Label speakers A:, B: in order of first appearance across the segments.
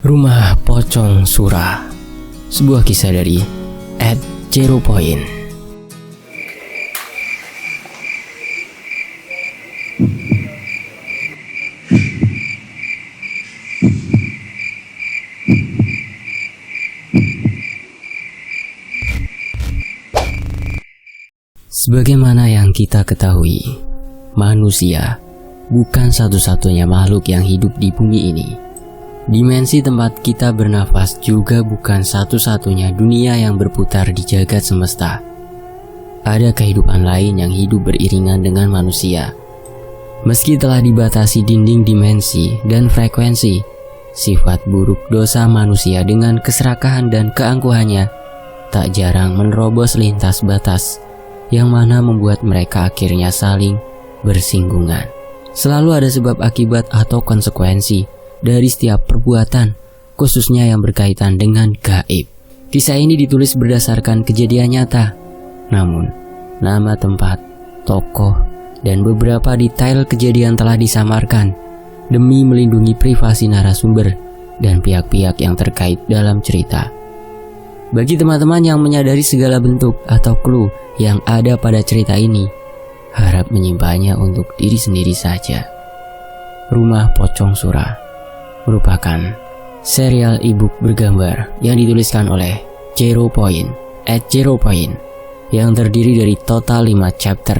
A: Rumah Pocong Surah, sebuah kisah dari @zeropoint. Sebagaimana yang kita ketahui, manusia bukan satu-satunya makhluk yang hidup di bumi ini. Dimensi tempat kita bernafas juga bukan satu-satunya dunia yang berputar di jagat semesta. Ada kehidupan lain yang hidup beriringan dengan manusia. Meski telah dibatasi dinding dimensi dan frekuensi, sifat buruk dosa manusia dengan keserakahan dan keangkuhannya tak jarang menerobos lintas batas, yang mana membuat mereka akhirnya saling bersinggungan. Selalu ada sebab akibat atau konsekuensi dari setiap perbuatan, khususnya yang berkaitan dengan gaib. Kisah ini ditulis berdasarkan kejadian nyata, namun nama tempat, tokoh, dan beberapa detail kejadian telah disamarkan demi melindungi privasi narasumber dan pihak-pihak yang terkait dalam cerita. Bagi teman-teman yang menyadari segala bentuk atau clue yang ada pada cerita ini, harap menyimpannya untuk diri sendiri saja. Rumah Pocong Surah merupakan serial e-book bergambar yang dituliskan oleh Zeropoint @zeropoint yang terdiri dari total 5 chapter,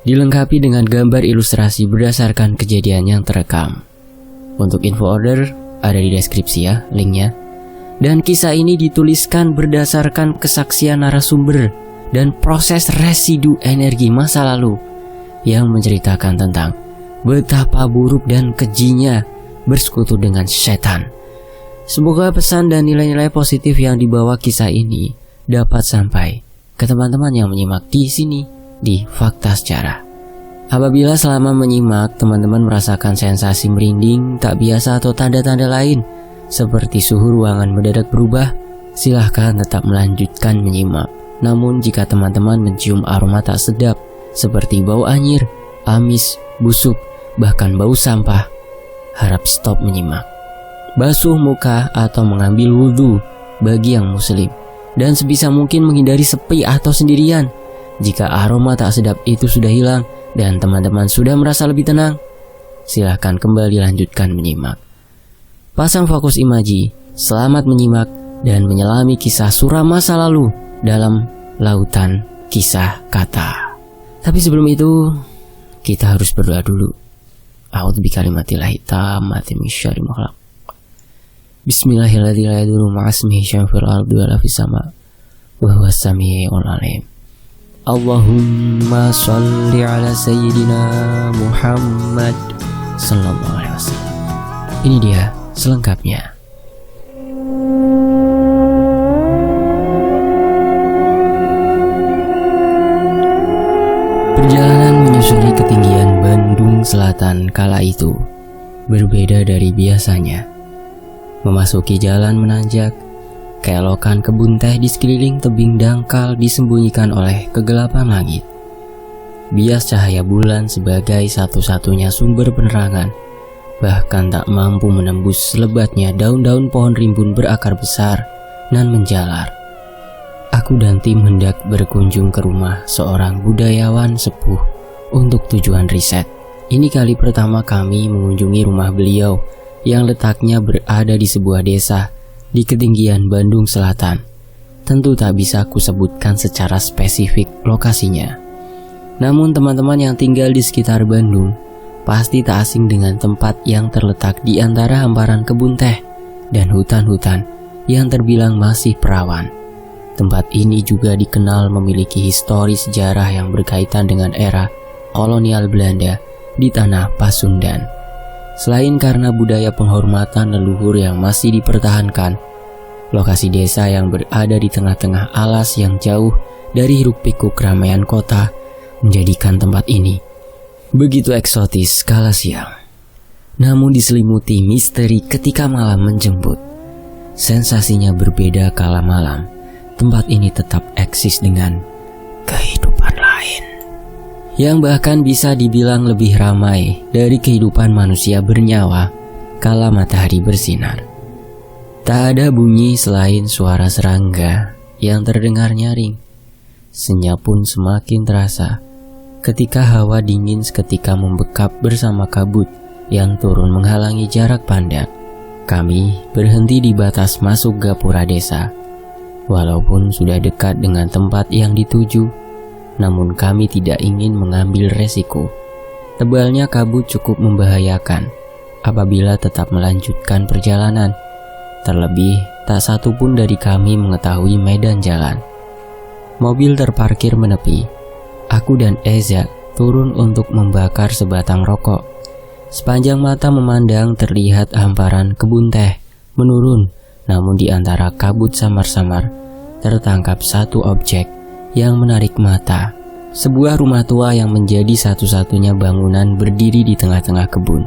A: dilengkapi dengan gambar ilustrasi berdasarkan kejadian yang terekam. Untuk info order ada di deskripsi ya linknya. Dan kisah ini dituliskan berdasarkan kesaksian narasumber dan proses residu energi masa lalu yang menceritakan tentang betapa buruk dan kejinya bersekutu dengan setan. Semoga pesan dan nilai-nilai positif yang dibawa kisah ini dapat sampai ke teman-teman yang menyimak di sini di Fakta Sejarah. Apabila selama menyimak teman-teman merasakan sensasi merinding tak biasa atau tanda-tanda lain seperti suhu ruangan mendadak berubah, silahkan tetap melanjutkan menyimak. Namun jika teman-teman mencium aroma tak sedap seperti bau anyir, amis, busuk, bahkan bau sampah, harap stop menyimak. Basuh muka atau mengambil wudhu bagi yang muslim, dan sebisa mungkin menghindari sepi atau sendirian. Jika aroma tak sedap itu sudah hilang dan teman-teman sudah merasa lebih tenang, silahkan kembali lanjutkan menyimak. Pasang fokus imaji, selamat menyimak dan menyelami kisah suram masa lalu dalam lautan kisah kata. Tapi sebelum itu, kita harus berdoa dulu. A'udzu bikalimatillahi tammati min syarri ma khalaq. Bismillahirrahmanirrahim. La yadurru ma'asmihi syai'un fil ardi wa la fis sama' wa huwas samii'ul 'aliim. Allahumma shalli 'ala sayyidina Muhammad sallallahu alaihi wasallam. Ini dia selengkapnya. Perjalanan menyusuri ketinggian Bandung Selatan kala itu berbeda dari biasanya. Memasuki jalan menanjak, keelokan kebun teh di sekeliling tebing dangkal disembunyikan oleh kegelapan langit. Bias cahaya bulan sebagai satu-satunya sumber penerangan bahkan tak mampu menembus lebatnya daun-daun pohon rimbun berakar besar dan menjalar. Aku dan tim hendak berkunjung ke rumah seorang budayawan sepuh untuk tujuan riset. Ini kali pertama kami mengunjungi rumah beliau yang letaknya berada di sebuah desa di ketinggian Bandung Selatan. Tentu tak bisa kusebutkan secara spesifik lokasinya. Namun teman-teman yang tinggal di sekitar Bandung pasti tak asing dengan tempat yang terletak di antara hamparan kebun teh dan hutan-hutan yang terbilang masih perawan. Tempat ini juga dikenal memiliki histori sejarah yang berkaitan dengan era kolonial Belanda di tanah Pasundan. Selain karena budaya penghormatan leluhur yang masih dipertahankan, lokasi desa yang berada di tengah-tengah alas yang jauh dari hiruk-pikuk keramaian kota menjadikan tempat ini begitu eksotis kala siang. Namun diselimuti misteri ketika malam menjemput. Sensasinya berbeda kala malam. Tempat ini tetap eksis dengan kehidupan lain, yang bahkan bisa dibilang lebih ramai dari kehidupan manusia bernyawa kala matahari bersinar. Tak ada bunyi selain suara serangga yang terdengar nyaring. Senyap pun semakin terasa ketika hawa dingin seketika membekap bersama kabut yang turun menghalangi jarak pandang. Kami berhenti di batas masuk gapura desa. Walaupun sudah dekat dengan tempat yang dituju, namun kami tidak ingin mengambil resiko. Tebalnya kabut cukup membahayakan apabila tetap melanjutkan perjalanan. Terlebih, tak satu pun dari kami mengetahui medan jalan. Mobil terparkir menepi. Aku dan Eza turun untuk membakar sebatang rokok. Sepanjang mata memandang terlihat hamparan kebun teh menurun, namun di antara kabut samar-samar tertangkap satu objek yang menarik mata. Sebuah rumah tua yang menjadi satu-satunya bangunan berdiri di tengah-tengah kebun.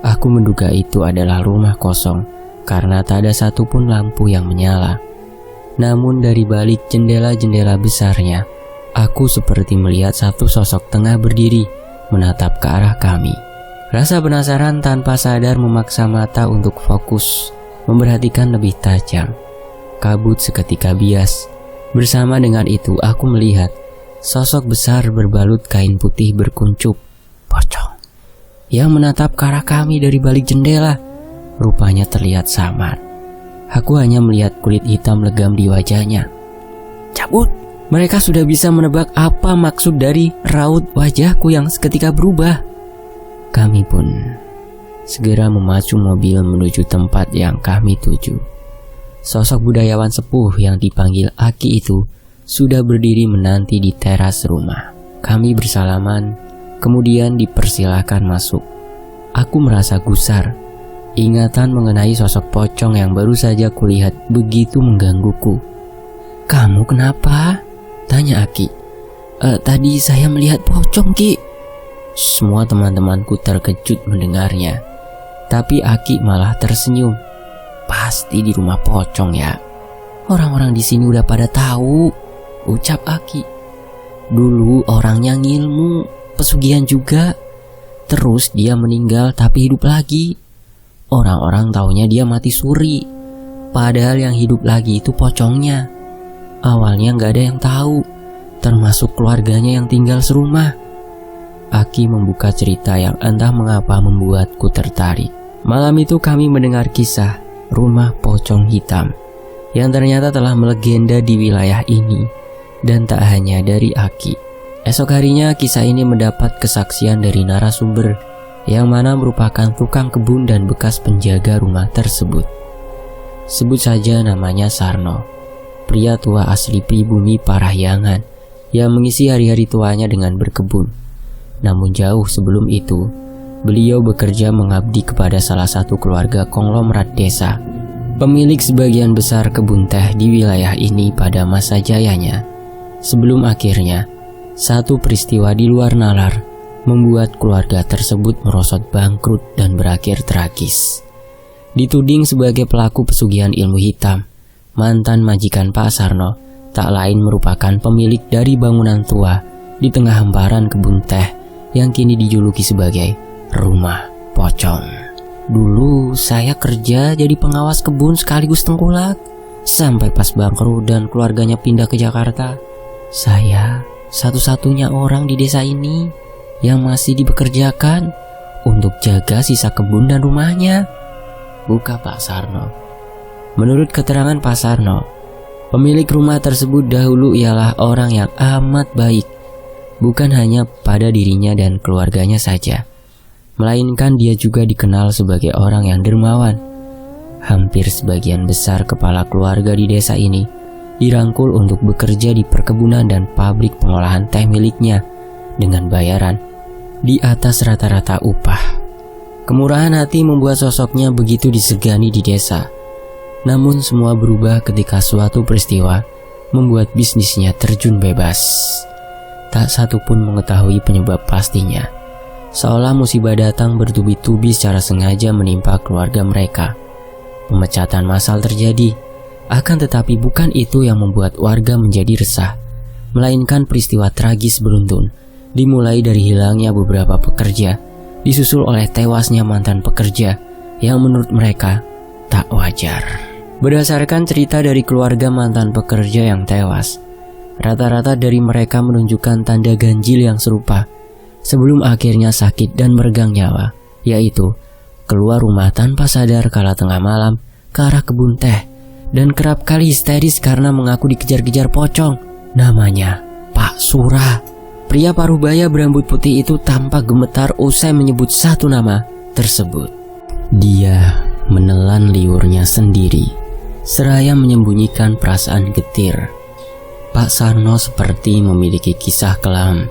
A: Aku menduga itu adalah rumah kosong karena tak ada satupun lampu yang menyala. Namun dari balik jendela-jendela besarnya, aku seperti melihat satu sosok tengah berdiri menatap ke arah kami. Rasa penasaran tanpa sadar memaksa mata untuk fokus, memperhatikan lebih tajam. Kabut seketika bias. Bersama dengan itu aku melihat sosok besar berbalut kain putih berkuncup, pocong, yang menatap ke arah kami dari balik jendela. Rupanya terlihat samar. Aku hanya melihat kulit hitam legam di wajahnya. Cabut! Mereka sudah bisa menebak apa maksud dari raut wajahku yang seketika berubah. Kami pun segera memacu mobil menuju tempat yang kami tuju. Sosok budayawan sepuh yang dipanggil Aki itu sudah berdiri menanti di teras rumah. Kami bersalaman, kemudian dipersilahkan masuk. Aku merasa gusar. Ingatan mengenai sosok pocong yang baru saja kulihat begitu menggangguku. "Kamu kenapa?" tanya Aki. Tadi saya melihat pocong, Ki." Semua teman-temanku terkejut mendengarnya. Tapi Aki malah tersenyum. "Pasti di rumah pocong ya. Orang-orang di sini udah pada tahu," ucap Aki. "Dulu orangnya ngilmu, pesugihan juga. Terus dia meninggal tapi hidup lagi. Orang-orang taunya dia mati suri. Padahal yang hidup lagi itu pocongnya. Awalnya gak ada yang tahu, termasuk keluarganya yang tinggal serumah." Aki membuka cerita yang entah mengapa membuatku tertarik. Malam itu kami mendengar kisah rumah pocong hitam yang ternyata telah melegenda di wilayah ini, dan tak hanya dari Aki. Esok harinya kisah ini mendapat kesaksian dari narasumber yang mana merupakan tukang kebun dan bekas penjaga rumah tersebut. Sebut saja namanya Sarno, pria tua asli pribumi Parahyangan yang mengisi hari-hari tuanya dengan berkebun. Namun jauh sebelum itu, beliau bekerja mengabdi kepada salah satu keluarga konglomerat desa, pemilik sebagian besar kebun teh di wilayah ini pada masa jayanya. Sebelum akhirnya, satu peristiwa di luar nalar membuat keluarga tersebut merosot bangkrut dan berakhir tragis. Dituding sebagai pelaku pesugihan ilmu hitam, mantan majikan Pak Sarno tak lain merupakan pemilik dari bangunan tua di tengah hamparan kebun teh yang kini dijuluki sebagai rumah pocong. "Dulu saya kerja jadi pengawas kebun sekaligus tengkulak, sampai pas bangkrut dan keluarganya pindah ke Jakarta. Saya satu-satunya orang di desa ini yang masih dipekerjakan untuk jaga sisa kebun dan rumahnya," buka Pak Sarno. Menurut keterangan Pak Sarno, pemilik rumah tersebut dahulu ialah orang yang amat baik, bukan hanya pada dirinya dan keluarganya saja, melainkan dia juga dikenal sebagai orang yang dermawan. Hampir sebagian besar kepala keluarga di desa ini dirangkul untuk bekerja di perkebunan dan pabrik pengolahan teh miliknya dengan bayaran di atas rata-rata upah. Kemurahan hati membuat sosoknya begitu disegani di desa. Namun semua berubah ketika suatu peristiwa membuat bisnisnya terjun bebas. Tak satu pun mengetahui penyebab pastinya. Seolah musibah datang bertubi-tubi secara sengaja menimpa keluarga mereka. Pemecatan massal terjadi, akan tetapi bukan itu yang membuat warga menjadi resah, melainkan peristiwa tragis beruntun. Dimulai dari hilangnya beberapa pekerja, disusul oleh tewasnya mantan pekerja yang menurut mereka tak wajar. Berdasarkan cerita dari keluarga mantan pekerja yang tewas, rata-rata dari mereka menunjukkan tanda ganjil yang serupa sebelum akhirnya sakit dan meregang nyawa, yaitu keluar rumah tanpa sadar kala tengah malam ke arah kebun teh dan kerap kali histeris karena mengaku dikejar-kejar pocong. Namanya Pak Surah. Pria paruh baya berambut putih itu tampak gemetar usai menyebut satu nama tersebut. Dia menelan liurnya sendiri seraya menyembunyikan perasaan getir. Pak Sarno seperti memiliki kisah kelam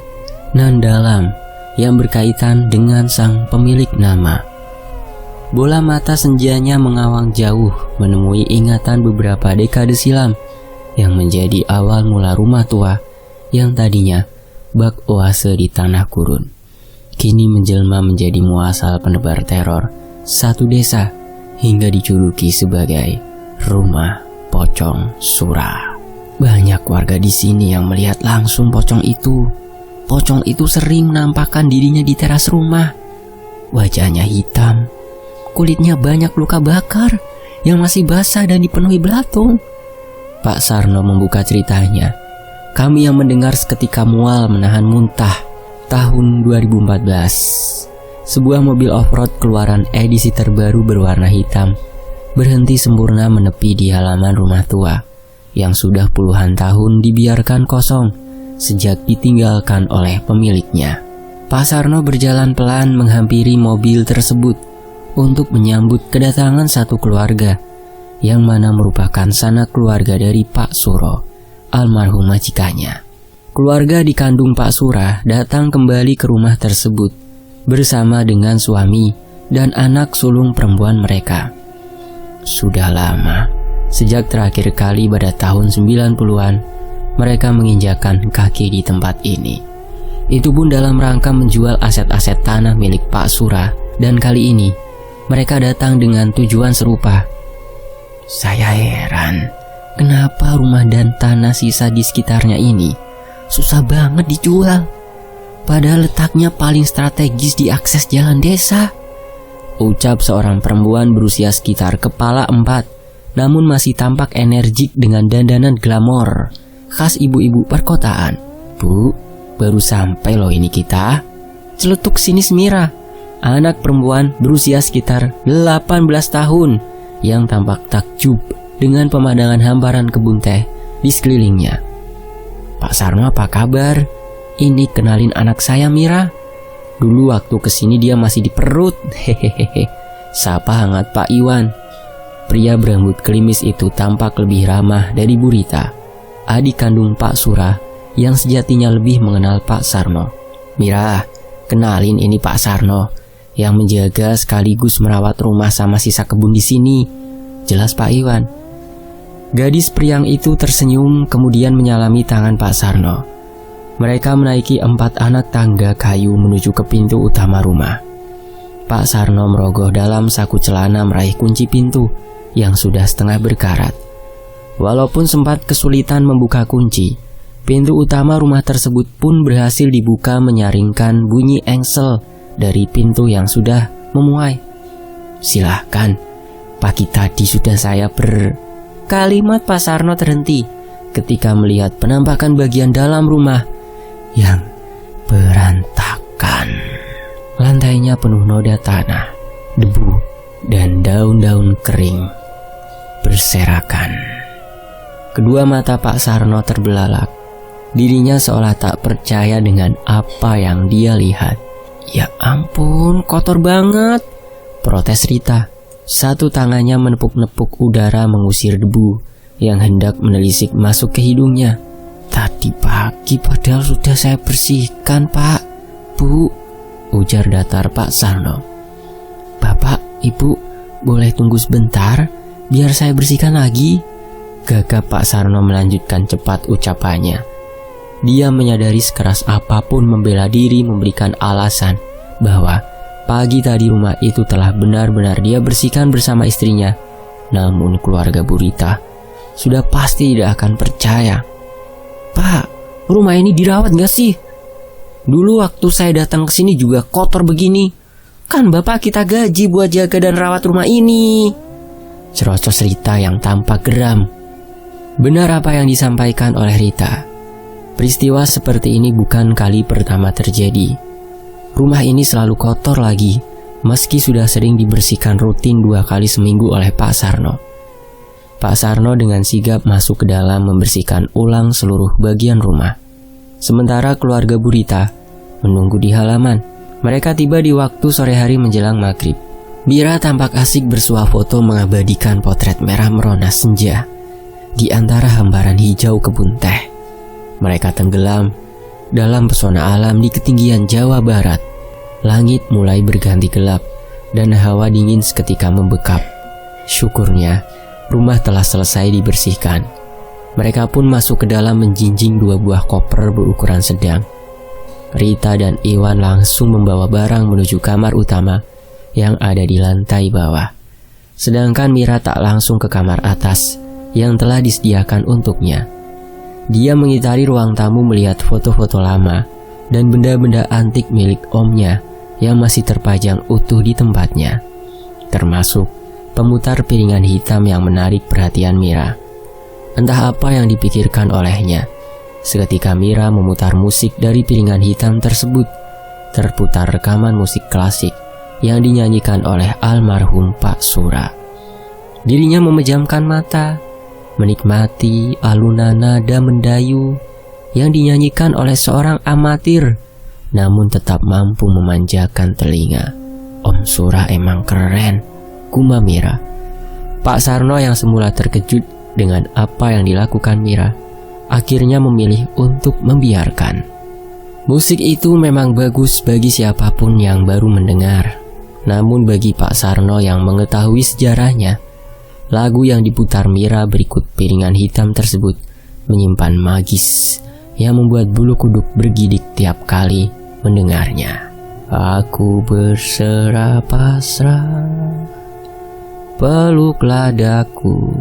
A: nan dalam yang berkaitan dengan sang pemilik nama. Bola mata senjanya mengawang jauh menemui ingatan beberapa dekade silam yang menjadi awal mula rumah tua yang tadinya bak oase di tanah gurun, kini menjelma menjadi muasal penebar teror satu desa hingga dijuluki sebagai Rumah Pocong Surah. Banyak warga di sini yang melihat langsung pocong itu. Pocong itu sering menampakkan dirinya di teras rumah. Wajahnya hitam, kulitnya banyak luka bakar yang masih basah dan dipenuhi belatung. Pak Sarno membuka ceritanya. Kami yang mendengar seketika mual menahan muntah. Tahun 2014, sebuah mobil off-road keluaran edisi terbaru berwarna hitam berhenti sempurna menepi di halaman rumah tua yang sudah puluhan tahun dibiarkan kosong sejak ditinggalkan oleh pemiliknya. Pak Sarno berjalan pelan menghampiri mobil tersebut untuk menyambut kedatangan satu keluarga yang mana merupakan sanak keluarga dari Pak Suro, almarhum majikannya. Keluarga dikandung Pak Surah datang kembali ke rumah tersebut bersama dengan suami dan anak sulung perempuan mereka. Sudah lama, sejak terakhir kali pada tahun 90-an, mereka menginjakan kaki di tempat ini. Itu pun dalam rangka menjual aset-aset tanah milik Pak Surah, dan kali ini mereka datang dengan tujuan serupa. Saya heran, kenapa rumah dan tanah sisa di sekitarnya ini susah banget dijual, padahal letaknya paling strategis di akses jalan desa, ucap seorang perempuan berusia sekitar kepala 4, namun masih tampak energik dengan dandanan glamor khas ibu-ibu perkotaan. Bu, baru sampai loh ini kita, celetuk sinis Mira, anak perempuan berusia sekitar 18 tahun yang tampak takjub dengan pemandangan hamparan kebun teh di sekelilingnya. Pak Sarno, apa kabar? Ini kenalin anak saya Mira. Dulu waktu kesini dia masih di perut. Hehehe. Sapa hangat Pak Iwan. Pria berambut klimis itu tampak lebih ramah dari Bu Rita, adik kandung Pak Surah yang sejatinya lebih mengenal Pak Sarno. Mira, kenalin ini Pak Sarno yang menjaga sekaligus merawat rumah sama sisa kebun di sini. Jelas Pak Iwan. Gadis priang itu tersenyum kemudian menyalami tangan Pak Sarno. Mereka menaiki 4 anak tangga kayu menuju ke pintu utama rumah. Pak Sarno merogoh dalam saku celana meraih kunci pintu yang sudah setengah berkarat. Walaupun sempat kesulitan membuka kunci, pintu utama rumah tersebut pun berhasil dibuka menyaringkan bunyi engsel dari pintu yang sudah memuai. Silahkan, pagi tadi sudah saya Kalimat Pak Sarno terhenti ketika melihat penampakan bagian dalam rumah yang berantakan. Lantainya penuh noda tanah, debu, dan daun-daun kering berserakan. Kedua mata Pak Sarno terbelalak. Dirinya seolah tak percaya dengan apa yang dia lihat. Ya ampun, kotor banget, protes Rita. Satu tangannya menepuk-nepuk udara mengusir debu yang hendak menelisik masuk ke hidungnya. Tadi pagi padahal sudah saya bersihkan, Pak. Bu, ujar datar Pak Sarno. Bapak, Ibu, boleh tunggu sebentar biar saya bersihkan lagi, gagap Pak Sarno melanjutkan cepat ucapannya. Dia menyadari sekeras apapun membela diri memberikan alasan bahwa pagi tadi rumah itu telah benar-benar dia bersihkan bersama istrinya. Namun keluarga Bu Rita sudah pasti tidak akan percaya. Pak, rumah ini dirawat gak sih? Dulu waktu saya datang ke sini juga kotor begini. Kan Bapak kita gaji buat jaga dan rawat rumah ini. cerocos Rita yang tampak geram. Benar apa yang disampaikan oleh Rita. Peristiwa seperti ini bukan kali pertama terjadi. Rumah ini selalu kotor lagi, meski sudah sering dibersihkan rutin 2 kali seminggu oleh Pak Sarno. Pak Sarno dengan sigap masuk ke dalam membersihkan ulang seluruh bagian rumah. Sementara keluarga Bu Rita menunggu di halaman. Mereka tiba di waktu sore hari menjelang maghrib. Mira tampak asik bersuah foto mengabadikan potret merah merona senja di antara hamparan hijau kebun teh. Mereka tenggelam dalam pesona alam di ketinggian Jawa Barat. Langit mulai berganti gelap dan hawa dingin seketika membekap. Syukurnya rumah telah selesai dibersihkan. Mereka pun masuk ke dalam menjinjing 2 buah koper berukuran sedang. Rita dan Iwan langsung membawa barang menuju kamar utama yang ada di lantai bawah. Sedangkan Mira tak langsung ke kamar atas yang telah disediakan untuknya. Dia mengitari ruang tamu melihat foto-foto lama dan benda-benda antik milik omnya yang masih terpajang utuh di tempatnya, termasuk pemutar piringan hitam yang menarik perhatian Mira. Entah apa yang dipikirkan olehnya. Seketika Mira memutar musik dari piringan hitam tersebut. Terputar rekaman musik klasik yang dinyanyikan oleh almarhum Pak Sura. Dirinya memejamkan mata, menikmati alunan nada mendayu yang dinyanyikan oleh seorang amatir, namun tetap mampu memanjakan telinga. Om Sura emang keren, gumam Mira. Pak Sarno yang semula terkejut dengan apa yang dilakukan Mira, akhirnya memilih untuk membiarkan. Musik itu memang bagus bagi siapapun yang baru mendengar. Namun bagi Pak Sarno yang mengetahui sejarahnya, lagu yang diputar Mira berikut piringan hitam tersebut menyimpan magis yang membuat bulu kuduk bergidik tiap kali mendengarnya. Aku berserah pasrah, peluklah daku,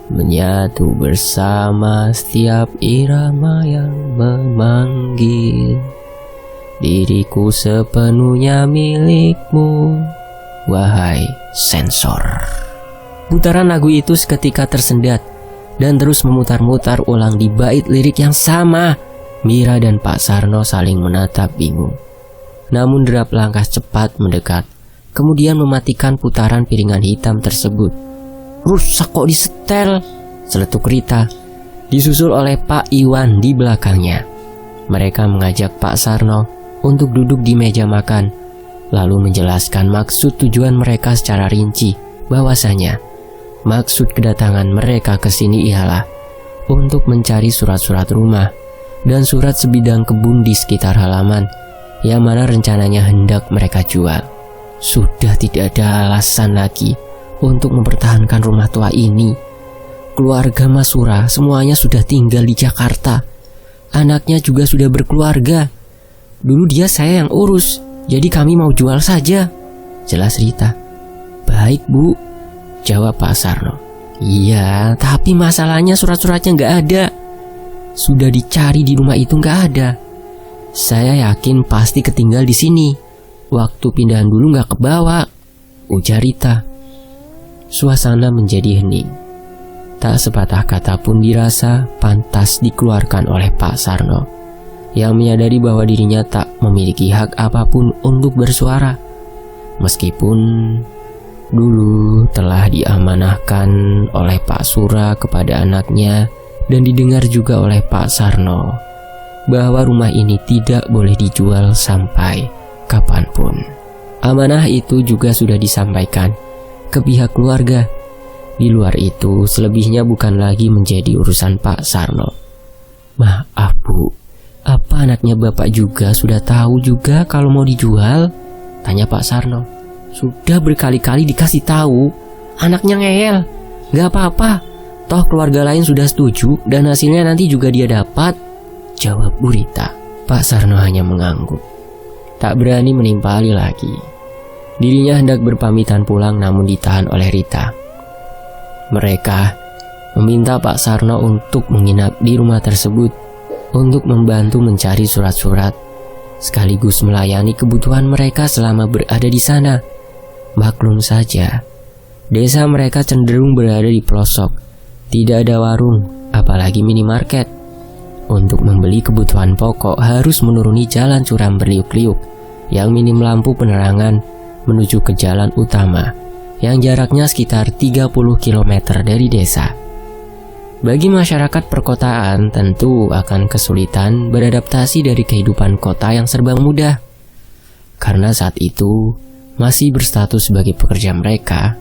A: menyatu bersama setiap irama yang memanggil. Diriku sepenuhnya milikmu, wahai sensor. Putaran lagu itu seketika tersendat dan terus memutar-mutar ulang di bait lirik yang sama. Mira dan Pak Sarno saling menatap bingung. Namun derap langkah cepat mendekat, kemudian mematikan putaran piringan hitam tersebut. Rusak kok disetel, seletuk Rita, disusul oleh Pak Iwan di belakangnya. Mereka mengajak Pak Sarno untuk duduk di meja makan, lalu menjelaskan maksud tujuan mereka secara rinci, bahwasanya maksud kedatangan mereka ke sini ialah untuk mencari surat-surat rumah dan surat sebidang kebun di sekitar halaman yang mana rencananya hendak mereka jual. Sudah tidak ada alasan lagi untuk mempertahankan rumah tua ini. Keluarga Mas Sura semuanya sudah tinggal di Jakarta. Anaknya juga sudah berkeluarga. Dulu dia saya yang urus, jadi kami mau jual saja, jelas Rita. Baik Bu, jawab Pak Sarno. Iya, tapi masalahnya surat-suratnya nggak ada. Sudah dicari di rumah itu nggak ada. Saya yakin pasti ketinggal di sini. Waktu pindahan dulu nggak kebawa, ujar Rita. Suasana menjadi hening. Tak sepatah kata pun dirasa pantas dikeluarkan oleh Pak Sarno, yang menyadari bahwa dirinya tak memiliki hak apapun untuk bersuara. Meskipun dulu telah diamanahkan oleh Pak Sura kepada anaknya dan didengar juga oleh Pak Sarno bahwa rumah ini tidak boleh dijual sampai kapanpun. Amanah itu juga sudah disampaikan ke pihak keluarga. Di luar itu, selebihnya bukan lagi menjadi urusan Pak Sarno. Maaf Bu, apa anaknya Bapak juga sudah tahu juga kalau mau dijual? Tanya Pak Sarno. Sudah berkali-kali dikasih tahu. Anaknya ngeyel. Gak apa-apa, toh keluarga lain sudah setuju dan hasilnya nanti juga dia dapat, jawab Bu Rita. Pak Sarno hanya mengangguk, tak berani menimpali lagi. Dirinya hendak berpamitan pulang namun ditahan oleh Rita. Mereka meminta Pak Sarno untuk menginap di rumah tersebut untuk membantu mencari surat-surat sekaligus melayani kebutuhan mereka selama berada di sana. Maklum saja, Desa mereka cenderung berada di pelosok. Tidak ada warung, apalagi minimarket. Untuk membeli kebutuhan pokok harus menuruni jalan curam berliuk-liuk yang minim lampu penerangan menuju ke jalan utama yang jaraknya sekitar 30 km dari desa. Bagi masyarakat perkotaan tentu akan kesulitan beradaptasi dari kehidupan kota yang serba mudah. Karena saat itu masih berstatus sebagai pekerja mereka,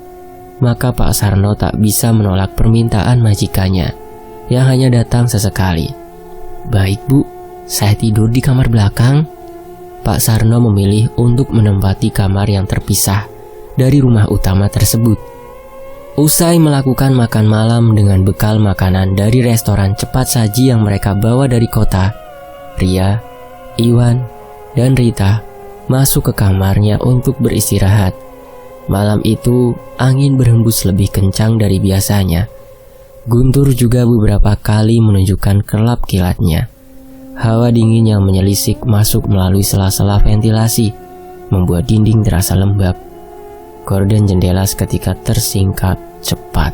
A: maka Pak Sarno tak bisa menolak permintaan majikannya yang hanya datang sesekali. "Baik Bu, saya tidur di kamar belakang." Pak Sarno memilih untuk menempati kamar yang terpisah dari rumah utama tersebut. Usai melakukan makan malam dengan bekal makanan dari restoran cepat saji yang mereka bawa dari kota, Ria, Iwan, dan Rita masuk ke kamarnya untuk beristirahat. Malam itu angin berhembus lebih kencang dari biasanya. Guntur juga beberapa kali menunjukkan kelap kilatnya. Hawa dingin yang menyelisik masuk melalui sela-sela ventilasi, membuat dinding terasa lembab. Gorden jendela seketika tersingkap cepat.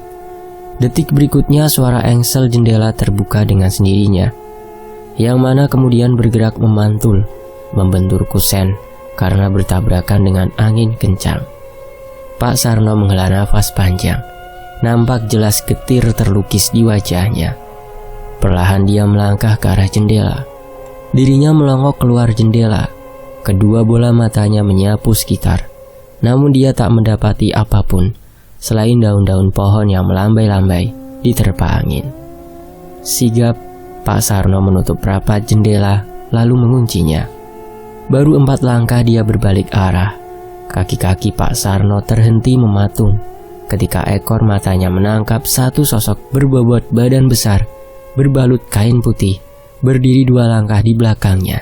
A: Detik berikutnya suara engsel jendela terbuka dengan sendirinya, yang mana kemudian bergerak memantul, membentur kusen karena bertabrakan dengan angin kencang. Pak Sarno menghela nafas panjang. Nampak jelas getir terlukis di wajahnya. Perlahan dia melangkah ke arah jendela. Dirinya melongok keluar jendela. Kedua bola matanya menyapu sekitar. Namun dia tak mendapati apapun selain daun-daun pohon yang melambai-lambai diterpa angin. Sigap, Pak Sarno menutup rapat jendela lalu menguncinya. Baru 4 langkah dia berbalik arah. Kaki-kaki Pak Sarno terhenti mematung ketika ekor matanya menangkap satu sosok berbobot badan besar, berbalut kain putih, berdiri 2 langkah di belakangnya.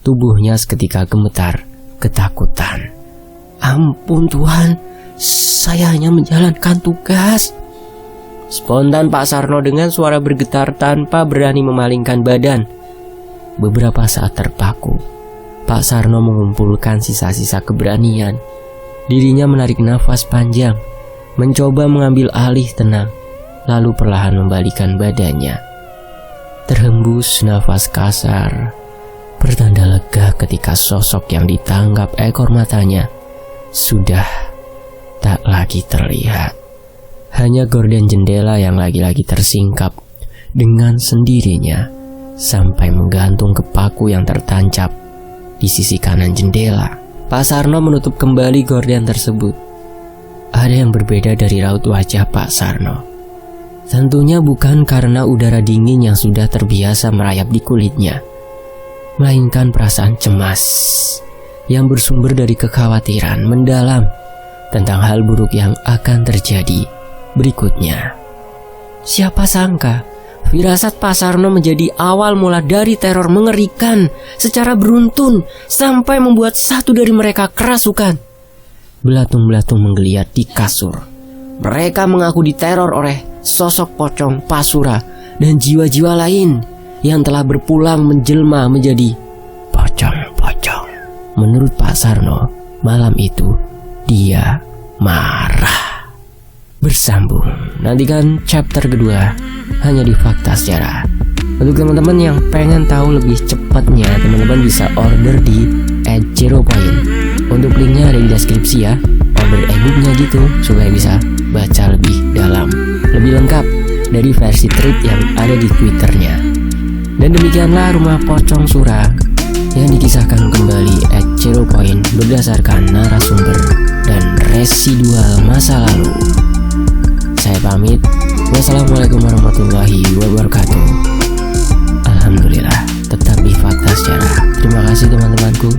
A: Tubuhnya seketika gemetar, ketakutan. "Ampun Tuhan, saya hanya menjalankan tugas." Spontan Pak Sarno dengan suara bergetar tanpa berani memalingkan badan. Beberapa saat terpaku, Pak Sarno mengumpulkan sisa-sisa keberanian. Dirinya menarik nafas panjang, mencoba mengambil alih tenang, lalu perlahan membalikan badannya. Terhembus nafas kasar, pertanda lega ketika sosok yang ditangkap ekor matanya sudah tak lagi terlihat. Hanya gorden jendela yang lagi-lagi tersingkap dengan sendirinya sampai menggantung ke paku yang tertancap di sisi kanan jendela. Pak Sarno menutup kembali gorden tersebut. Ada yang berbeda dari raut wajah Pak Sarno. Tentunya bukan karena udara dingin yang sudah terbiasa merayap di kulitnya, melainkan perasaan cemas yang bersumber dari kekhawatiran mendalam tentang hal buruk yang akan terjadi berikutnya. Siapa sangka firasat Pak Sarno menjadi awal mula dari teror mengerikan secara beruntun sampai membuat satu dari mereka kerasukan. Belatung-belatung menggeliat di kasur. Mereka mengaku diteror oleh sosok pocong Pasura dan jiwa-jiwa lain yang telah berpulang menjelma menjadi pocong-pocong. Menurut Pak Sarno, malam itu dia marah. Bersambung, nantikan chapter kedua hanya di Fakta Sejarah. Untuk teman-teman yang pengen tahu lebih cepatnya, teman-teman bisa order di @0point. Untuk linknya ada di deskripsi ya. Order e-booknya gitu supaya bisa baca lebih dalam, lebih lengkap dari versi treat yang ada di Twitternya. Dan demikianlah Rumah Pocong Sura yang dikisahkan kembali @0point berdasarkan narasumber dan residual masa lalu. Saya pamit. Wassalamualaikum warahmatullahi wabarakatuh. Alhamdulillah, tetap di Fakta Sejarah. Terima kasih teman-temanku.